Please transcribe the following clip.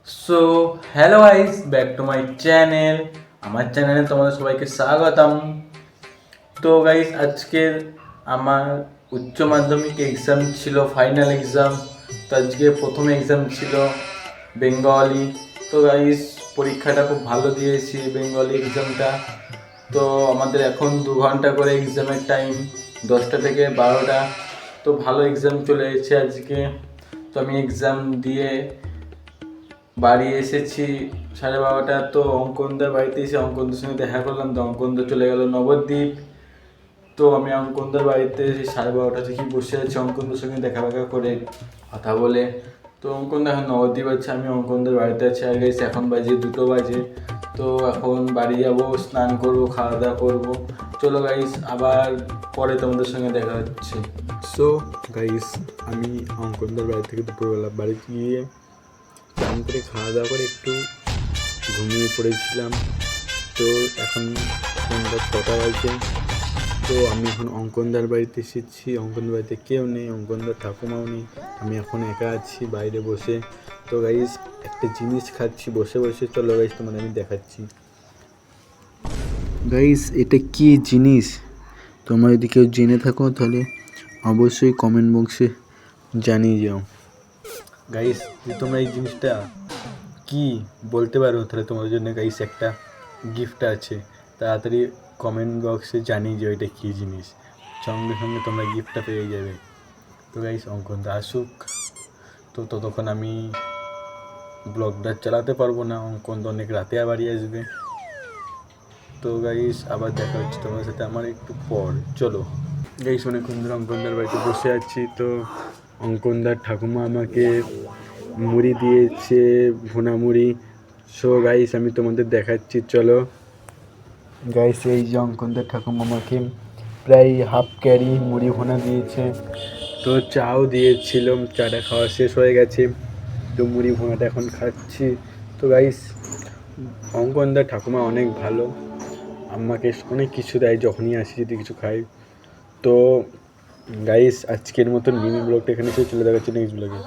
So hello guys, back to my channel. আমার চ্যানেলে তোমাদের সবাইকে স্বাগতম। তো গাইস, আজকের আমার উচ্চ মাধ্যমিক এক্সাম ছিল, ফাইনাল এক্সাম। তো আজকে প্রথম এক্সাম ছিল বেঙ্গলি। তো গাইস, পরীক্ষাটা খুব ভালো দিয়েছি বেঙ্গলি এক্সামটা। তো আমাদের এখন 2 ঘন্টা করে এক্সামের টাইম, 10টা থেকে 12টা। তো ভালো এক্সাম চলে এসেছে আজকে। তো আমি এক্সাম দিয়ে বাড়ি এসেছি 12:30। তো অঙ্কনদার বাড়িতে এসে অঙ্কনদার সঙ্গে দেখা করলাম। তো অঙ্কনদা চলে গেল নবদ্বীপ। তো আমি অঙ্কনদার বাড়িতে এসে 12:30 থেকে বসে আছি অঙ্কনদার সঙ্গে দেখা করে কথা বলে। তো অঙ্কনদা এখন নবদ্বীপ আছে, আমি অঙ্কনদার বাড়িতে আছি। আর গেছি এখন বাজে 2টো বাজে। তো এখন বাড়ি যাব, স্নান করব, খাওয়া দাওয়া করবো। চলো গাইস, আবার পরে তোমাদের সঙ্গে দেখা হচ্ছে। সো গাইস, আমি অঙ্কনদার বাড়ি থেকে দুপুরবেলা বাড়ি গিয়ে স্নান করে খাওয়া দাওয়া করে একটু ঘুমিয়ে পড়েছিলাম। তো এখন সন্ধ্যা 6টা বাজে। তো আমি এখন অঙ্কনদার বাড়িতে এসেছি। অঙ্কনদার বাড়িতে কেউ নেই, অঙ্কনদার ঠাকুমাও নেই, আমি এখন একা আছি বাইরে বসে। তো গাইস, একটা জিনিস খাচ্ছি বসে বসে। চলো গাইস, তোমাদের আমি দেখাচ্ছি। গাইস, এটা কি জিনিস? তোমরা যদি কেউ জেনে থাকো তাহলে অবশ্যই কমেন্ট বক্সে জানিয়ে যাও। গাইস, যদি তোমরা এই জিনিসটা কি বলতে পারো তাহলে তোমাদের জন্য গাইস একটা গিফট আছে। তাড়াতাড়ি কমেন্ট বক্সে জানিয়ে যাও এটা কী জিনিস, সঙ্গে সঙ্গে তোমরা গিফটটা পেয়ে যাবে। তো গাইস, অঙ্কনদা আসুক। তো ততক্ষণ আমি ব্লগটা চালাতে পারবো না, অঙ্কনদা অনেক রাতে বাড়ি আসবে। তো গাইস, আবার দেখা হচ্ছে তোমার সাথে আমার একটু পর। চলো গাইস, অনেকক্ষণ ধরে অঙ্কনদার বাড়িতে বসে আছি। তো অঙ্কনদার ঠাকুমা আমাকে মুড়ি দিয়েছে, ভুনা মুড়ি। সো গাইস, আমি তোমাদের দেখাচ্ছি, চলো গাইস। এই যে অঙ্কনদার ঠাকুমা আমাকে প্রায় হাফ ক্যারি মুড়ি ভুনা দিয়েছে। তো চাও দিয়েছিল, চাটা খাওয়া শেষ হয়ে গেছে। তো মুড়ি ভুনাটা এখন খাচ্ছি। তো গাইস, অঙ্কনদার ঠাকুমা অনেক ভালো, আমাকে অনেক কিছু দেয় যখনই আসি যদি কিছু খাই। তো গাইস, আজকের মতন মিনি ব্লগটা এখানে শেষ, চলে দেখাচ্ছি নেক্সট ব্লগে।